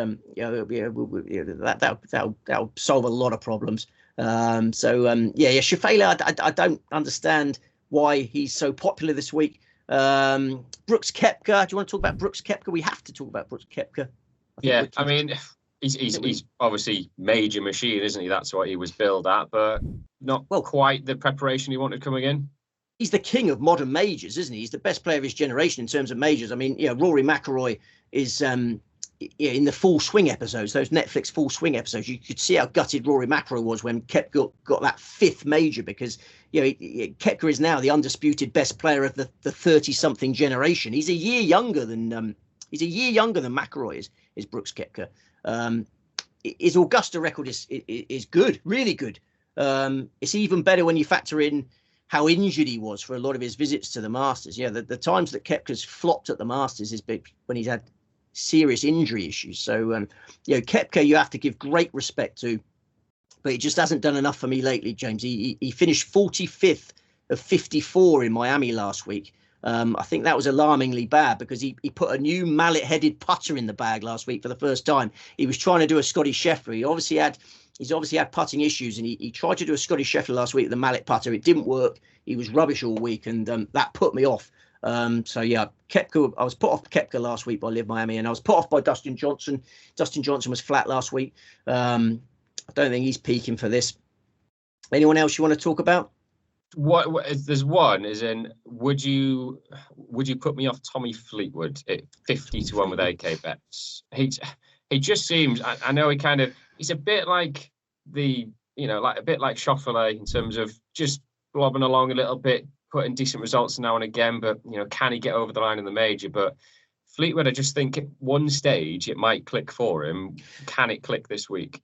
that'll solve a lot of problems. Schauffele, I don't understand why he's so popular this week. Brooks Koepka. Do you want to talk about Brooks Koepka? We have to talk about Brooks Koepka. I mean, he's obviously major machine, isn't he? That's what he was billed at, but not quite the preparation he wanted coming in. He's the king of modern majors, isn't he? He's the best player of his generation in terms of majors. I mean, Rory McIlroy is in the Full Swing episodes, those Netflix Full Swing episodes. You could see how gutted Rory McIlroy was when Koepka got that 5th major, because Koepka is now the undisputed best player of the 30-something generation. He's a year younger than McIlroy is Brooks Koepka. His Augusta record is good, really good. It's even better when you factor in how injured he was for a lot of his visits to the Masters. The times that Koepka's flopped at the Masters is big when he's had serious injury issues. So Koepka you have to give great respect to, but he just hasn't done enough for me lately, James. He finished 45th of 54 in Miami last week. I think that was alarmingly bad, because he put a new mallet-headed putter in the bag last week for the first time. He was trying to do a Scotty Scheffler. He's obviously had putting issues, and he tried to do a Scotty Scheffler last week with the mallet putter. It didn't work. He was rubbish all week, and that put me off. Koepka, I was put off Koepka last week by Live Miami, and I was put off by Dustin Johnson. Dustin Johnson was flat last week. I don't think he's peaking for this. Anyone else you want to talk about? What there's one is in, would you put me off Tommy Fleetwood at 50-1 with AK bets? He just seems, I know he's a bit like a bit like Schauffele in terms of just blobbing along a little bit, putting decent results now and again, but can he get over the line in the major? But Fleetwood, I just think at one stage it might click for him. Can it click this week?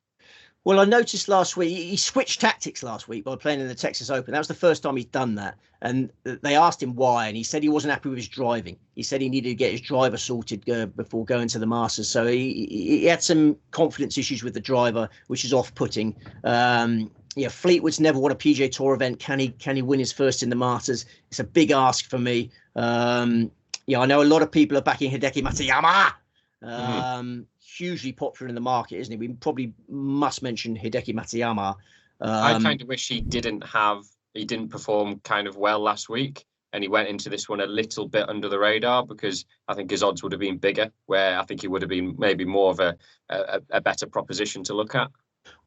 Well, I noticed last week he switched tactics last week by playing in the Texas Open. That was the first time he's done that. And they asked him why, and he said he wasn't happy with his driving. He said he needed to get his driver sorted before going to the Masters. So he had some confidence issues with the driver, which is off-putting. Fleetwood's never won a PGA Tour event. Can he win his first in the Masters? It's a big ask for me. I know a lot of people are backing Hideki Matsuyama. Hugely popular in the market, isn't he? We probably must mention Hideki Matsuyama. I kind of wish he didn't perform kind of well last week, and he went into this one a little bit under the radar, because I think his odds would have been bigger, where I think he would have been maybe more of a better proposition to look at.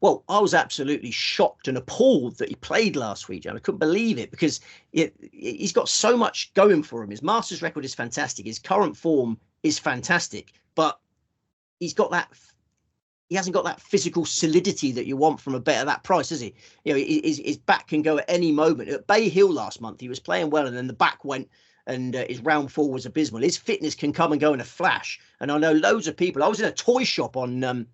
Well, I was absolutely shocked and appalled that he played last week, John. I couldn't believe it, because he's got so much going for him. His Masters record is fantastic. His current form is fantastic, but he hasn't got that physical solidity that you want from a bet at that price, has he? His back can go at any moment. At Bay Hill last month, he was playing well, and then the back went, and his round 4 was abysmal. His fitness can come and go in a flash. And I know loads of people. I was in a toy shop on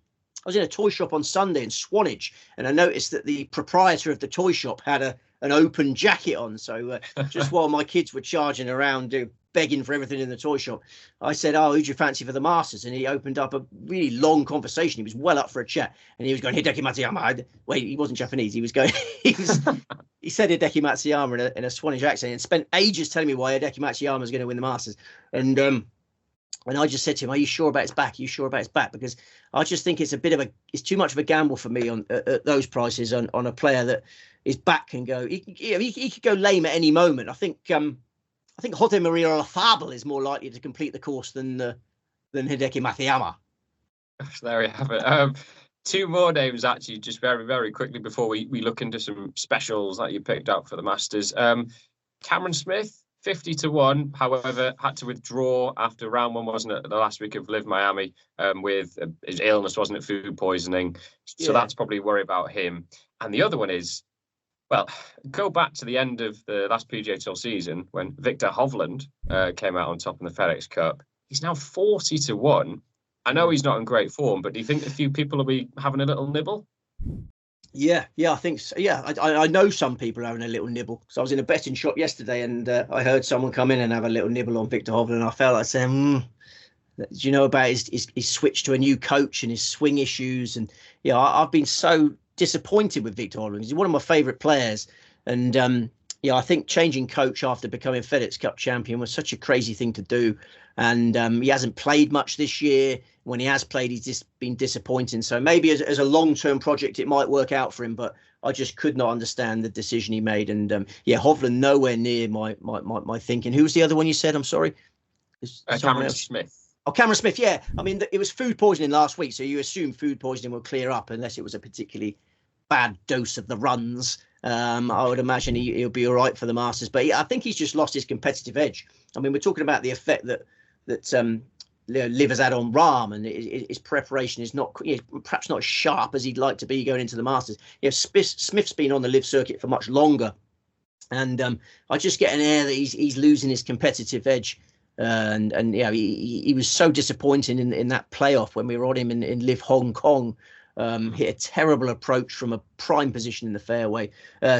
Sunday in Swanage, and I noticed that the proprietor of the toy shop had an open jacket on. So just while my kids were charging around begging for everything in the toy shop, I said, who'd you fancy for the Masters? And he opened up a really long conversation. He was well up for a chat, and he was going, Hideki Matsuyama. Wait, he wasn't Japanese. He said Hideki Matsuyama in a Swanage accent, and spent ages telling me why Hideki Matsuyama is going to win the Masters. And I just said to him, are you sure about his back? Are you sure about his back? Because I just think it's too much of a gamble for me at those prices on a player that his back can go. He could go lame at any moment. I think Jose Maria Olazabal is more likely to complete the course than Hideki Matsuyama. There we have it. Two more names, actually, just very, very quickly before we look into some specials that you picked up for the Masters. Cameron Smith, 50-1, however, had to withdraw after round 1, wasn't it, the last week of Live Miami, with his illness, wasn't it, food poisoning. So that's probably a worry about him. And the other one is, well, go back to the end of the last PGA Tour season when Victor Hovland came out on top in the FedEx Cup. He's now 40-1. I know he's not in great form, but do you think a few people will be having a little nibble? Yeah, I think so. Yeah, I know some people are having a little nibble. So I was in a betting shop yesterday, and I heard someone come in and have a little nibble on Victor Hovland, and I felt like saying, Do you know about his switch to a new coach and his swing issues? And yeah, I've been so disappointed with Victor Hovland. He's one of my favourite players, and yeah, I think changing coach after becoming FedEx Cup champion was such a crazy thing to do. And he hasn't played much this year. When he has played, he's just been disappointing. So maybe as a long-term project, it might work out for him. But I just could not understand the decision he made. And yeah, Hovland nowhere near my thinking. Who was the other one you said? I'm sorry. Cameron Smith. Oh, Cameron Smith. Yeah, I mean, it was food poisoning last week, so you assume food poisoning will clear up unless it was a particularly bad dose of the runs. I would imagine he'll be all right for the Masters, but I think he's just lost his competitive edge. I mean, we're talking about the effect that Liv has had on Rahm, and his preparation is not, perhaps not as sharp as he'd like to be going into the Masters. Smith's been on the Liv circuit for much longer, and I just get an air that he's losing his competitive edge. And yeah, he was so disappointing in that playoff when we were on him in Liv Hong Kong. Hit a terrible approach from a prime position in the fairway.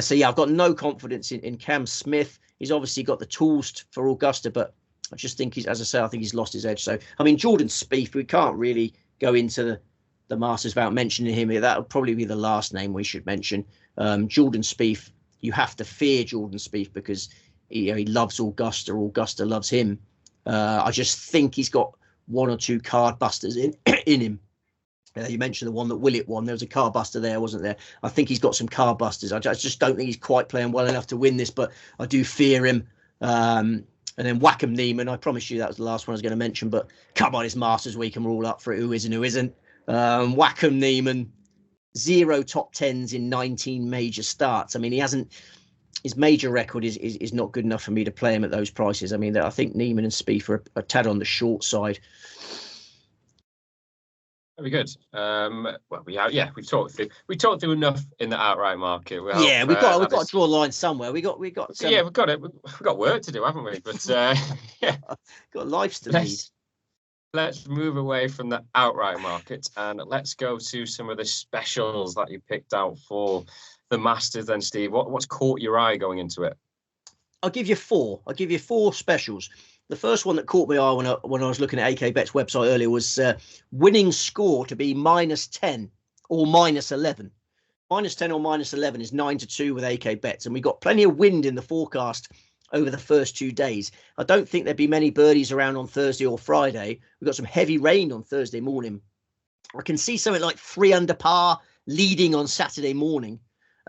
So yeah, I've got no confidence in Cam Smith. He's obviously got the tools for Augusta, but I just think I think he's lost his edge. So I mean, Jordan Spieth, we can't really go into the Masters without mentioning him here. That would probably be the last name we should mention. Jordan Spieth, you have to fear Jordan Spieth because he loves Augusta. Augusta loves him. I just think he's got one or two card busters in him. You mentioned the one that Willett won. There was a card buster there, wasn't there? I think he's got some card busters. I just don't think he's quite playing well enough to win this, but I do fear him. And then Wackham Neiman, I promise you that was the last one I was going to mention, but come on, it's Masters Week and we're all up for it. Who is and who isn't? Wackham Neiman, 0 top 10s in 19 major starts. I mean, his major record is not good enough for me to play him at those prices. I mean, I think Neiman and Spieth are a tad on the short side. Very good. Well, we've talked through enough in the outright market. We've got to draw a line somewhere. We've got we've got work to do, haven't we? But yeah, got lives to lead. Let's move away from the outright market and let's go to some of the specials that you picked out for the Masters. Then, Steve, what's caught your eye going into it? I'll give you four specials. The first one that caught my eye when I was looking at AK Bet's website earlier was winning score to be -10 or -11. -10 or -11 is 9-2 with AK Bets, and we got plenty of wind in the forecast over the first 2 days. I don't think there'd be many birdies around on Thursday or Friday. We've got some heavy rain on Thursday morning. I can see something like 3 under par leading on Saturday morning.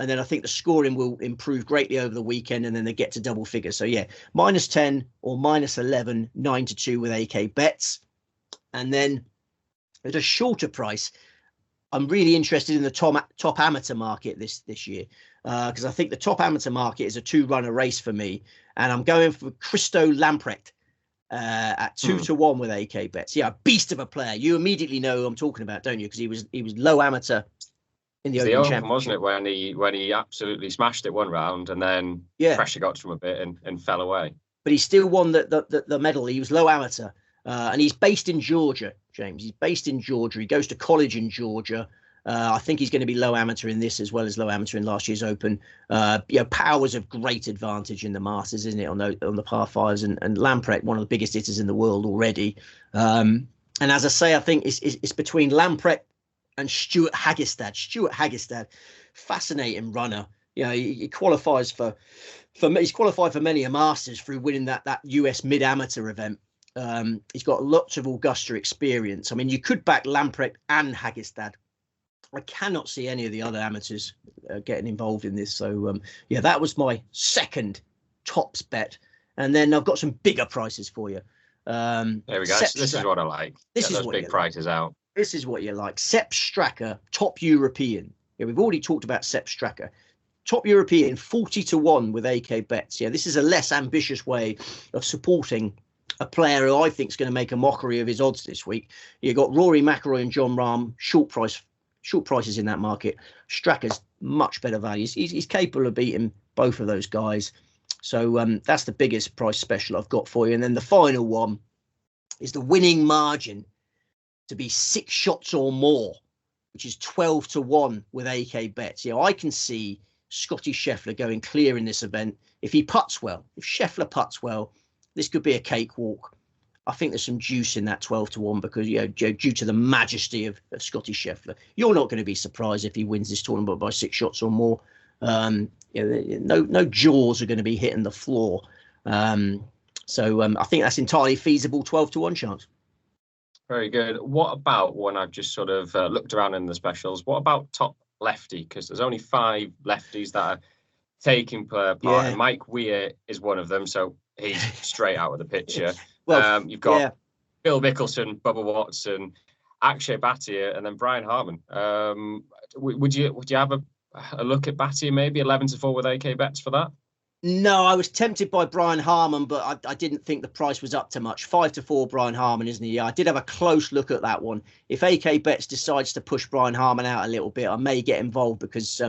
And then I think the scoring will improve greatly over the weekend, and then they get to double figures. So yeah, -10 or -11, 9-2 with AK Bets. And then at a shorter price, I'm really interested in the top amateur market this year, because I think the top amateur market is a 2-runner race for me, and I'm going for Christo Lamprecht at 2-1 with AK Bets. Yeah, a beast of a player. You immediately know who I'm talking about, don't you? Because he was low amateur in the Open Championship, wasn't it? When he absolutely smashed it one round, and then pressure got to him a bit and fell away. But he still won the medal. He was low amateur, and he's based in Georgia, James. He's based in Georgia. He goes to college in Georgia. I think he's going to be low amateur in this as well as low amateur in last year's Open. Power's of great advantage in the Masters, isn't it, on the par fives? And Lamprecht, one of the biggest hitters in the world already. And as I say, I think it's between Lamprecht and Stuart Hagestad, fascinating runner. He qualifies he's qualified for many a Masters through winning that US mid-amateur event. He's got lots of Augusta experience. I mean, you could back Lamprecht and Hagestad. I cannot see any of the other amateurs getting involved in this. So that was my second tops bet. And then I've got some bigger prices for you. There we go. This is what I like. This is those big prices out. This is what you like. Sepp Straka, top European. Yeah, we've already talked about Sepp Straka. Top European, 40-1 with AK Bets. Yeah, this is a less ambitious way of supporting a player who I think is going to make a mockery of his odds this week. You've got Rory McIlroy and Jon Rahm, short prices in that market. Straka's much better value. He's capable of beating both of those guys. So that's the biggest price special I've got for you. And then the final one is the winning margin to be 6 shots or more, which is 12-1 with AK Bets. I can see Scotty Scheffler going clear in this event if he putts well. If Scheffler putts well, this could be a cakewalk. I think there's some juice in that 12-1 because, due to the majesty of Scotty Scheffler. You're not going to be surprised if he wins this tournament by 6 shots or more. No jaws are going to be hitting the floor. So I think that's entirely feasible 12-1 chance. Very good. What about when I've just sort of looked around in the specials? What about top lefty? Because there's only 5 lefties that are taking part, and Mike Weir is one of them, so he's straight out of the picture. Well, you've got Phil Mickelson, Bubba Watson, Akshay Bhatia, and then Brian Harman. Would you have a look at Bhatia, maybe 11-4 with AK bets for that? No, I was tempted by Brian Harman, but I didn't think the price was up to much. 5-4 Brian Harman, isn't he? Yeah, I did have a close look at that one. If AK Bets decides to push Brian Harman out a little bit, I may get involved because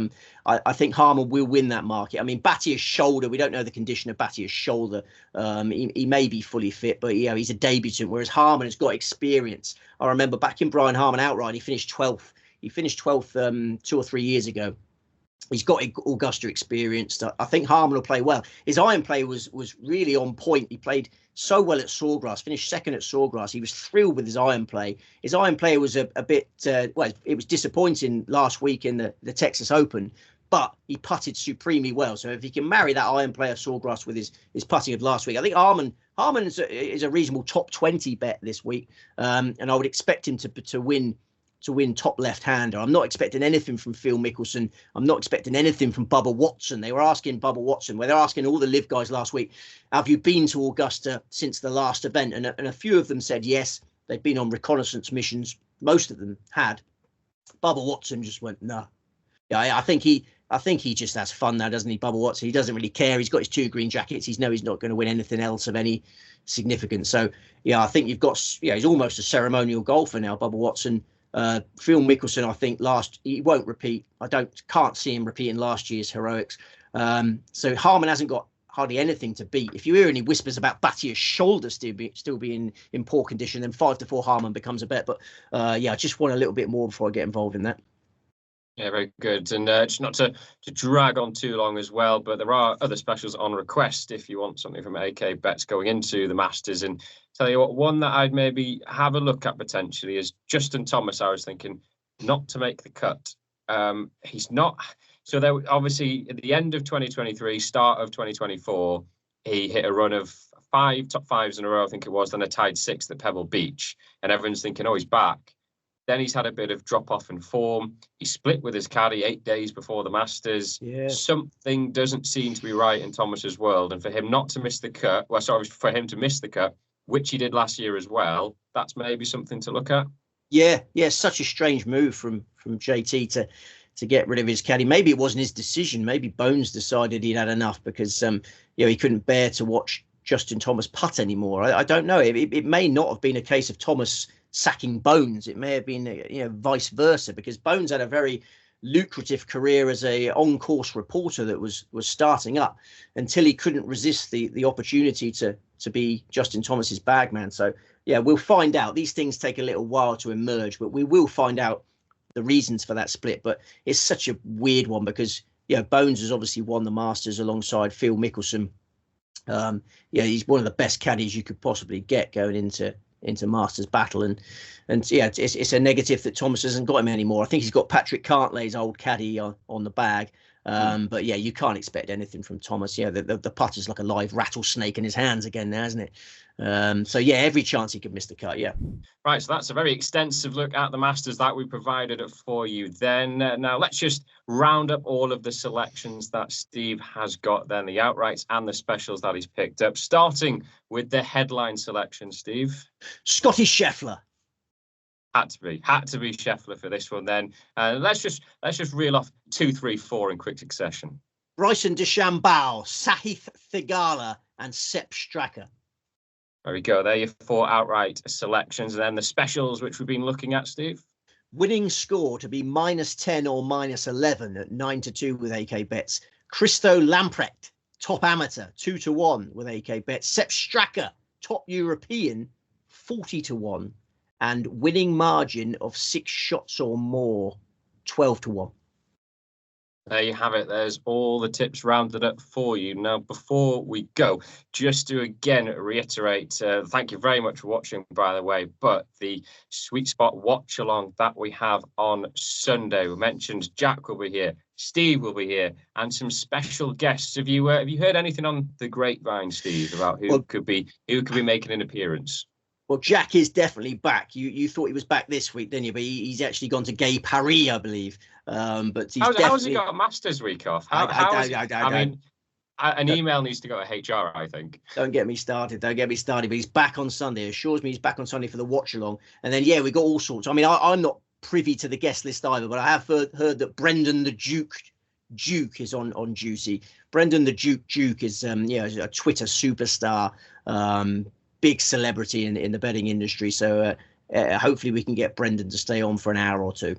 I think Harman will win that market. I mean, Bhattia's shoulder, we don't know the condition of Bhattia's shoulder. He may be fully fit, but he's a debutant, whereas Harman has got experience. I remember back in Brian Harman outright, he finished 12th. He finished 12th 2 or 3 years ago. He's got Augusta experience. I think Harman will play well. His iron play was really on point. He played so well at Sawgrass, finished 2nd at Sawgrass. He was thrilled with his iron play. His iron play was a bit, it was disappointing last week in the Texas Open, but he putted supremely well. So if he can marry that iron play of Sawgrass with his putting of last week, I think Harman is a reasonable top 20 bet this week. And I would expect him to win top left-hander. I'm not expecting anything from Phil Mickelson. I'm not expecting anything from Bubba Watson. They were asking Bubba Watson, they're asking all the live guys last week, have you been to Augusta since the last event? And a few of them said yes. They've been on reconnaissance missions. Most of them had. Bubba Watson just went, no. Yeah, I think he just has fun now, doesn't he, Bubba Watson? He doesn't really care. He's got his 2 green jackets. He's not going to win anything else of any significance. So, I think you've got, he's almost a ceremonial golfer now, Bubba Watson. Phil Mickelson, I think he won't repeat. Can't see him repeating last year's heroics. So Harman hasn't got hardly anything to beat. If you hear any whispers about Bhattia's shoulder still being in poor condition, then 5-4 Harman becomes a bet. But I just want a little bit more before I get involved in that. Yeah, very good. And just not to drag on too long as well, but there are other specials on request if you want something from AK Bets going into the Masters. And tell you what, one that I'd maybe have a look at potentially is Justin Thomas. I was thinking not to make the cut. He's not. So there, obviously, at the end of 2023, start of 2024, he hit a run of 5 top 5s in a row, I think it was, then a tied 6th at Pebble Beach. And everyone's thinking, oh, he's back. Then he's had a bit of drop-off in form. He split with his caddy 8 days before the Masters. Yeah. Something doesn't seem to be right in Thomas's world. And for him not to miss the cut, for him to miss the cut, which he did last year as well, that's maybe something to look at. Yeah, such a strange move from JT to get rid of his caddy. Maybe it wasn't his decision. Maybe Bones decided he'd had enough because he couldn't bear to watch Justin Thomas putt anymore. I don't know. It may not have been a case of Thomas sacking Bones. It may have been vice versa, because Bones had a very lucrative career as a on-course reporter that was starting up until he couldn't resist the opportunity to be Justin Thomas's bagman. So we'll find out. These things take a little while to emerge, but we will find out the reasons for that split. But it's such a weird one because Bones has obviously won the Masters alongside Phil Mickelson. He's one of the best caddies you could possibly get going into Masters battle, and it's a negative that Thomas hasn't got him anymore. I think he's got Patrick Cantlay's old caddy on the bag, but you can't expect anything from Thomas. The putter's like a live rattlesnake in his hands again now, isn't it? Every chance he could miss the cut. Right, so that's a very extensive look at the Masters that we provided for you then. Now let's just round up all of the selections that Steve has got then, the outrights and the specials that he's picked up, starting with the headline selection. Steve? Scotty Scheffler. Had to be Scheffler for this one then. Let's just reel off 2, 3, 4 in quick succession. Bryson DeChambeau, Sahith Theegala and Sepp Straka. There we go. There are your 4 outright selections. And then the specials, which we've been looking at, Steve. Winning score to be -10 or -11 at 9-2 with AK Bets. Christo Lamprecht, top amateur, 2-1 with AK Bets. Sepp Straka, top European, 40-1. And winning margin of 6 shots or more, 12-1. There you have it. There's all the tips rounded up for you. Now, before we go, just to again reiterate, thank you very much for watching, by the way, but the Sweet Spot watch along that we have on Sunday, we mentioned Jack will be here, Steve will be here, and some special guests. Have you heard anything on the grapevine, Steve, about who could be making an appearance? Well, Jack is definitely back. You thought he was back this week, didn't you? But he's actually gone to Gay Paris, I believe. But he's how's he got a Masters week off? I mean, an email needs to go to HR, I think. Don't get me started. But he's back on Sunday. It assures me he's back on Sunday for the watch along. And then, we got all sorts. I mean, I'm not privy to the guest list either, but I have heard that Brendan the Duke is on duty. Brendan the Duke is a Twitter superstar. Big celebrity in the betting industry. So hopefully we can get Brendan to stay on for an hour or two.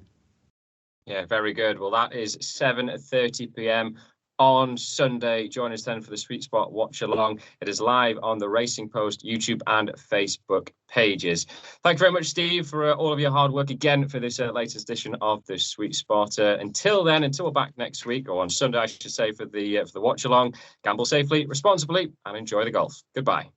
Yeah, very good. Well, that is 7:30 p.m. on Sunday. Join us then for the Sweet Spot watch along. It is live on the Racing Post YouTube and Facebook pages. Thank you very much, Steve, for all of your hard work again for this latest edition of the Sweet Spot. Until we're back next week, or on Sunday, I should say, for the watch along. Gamble safely, responsibly, and enjoy the golf. Goodbye.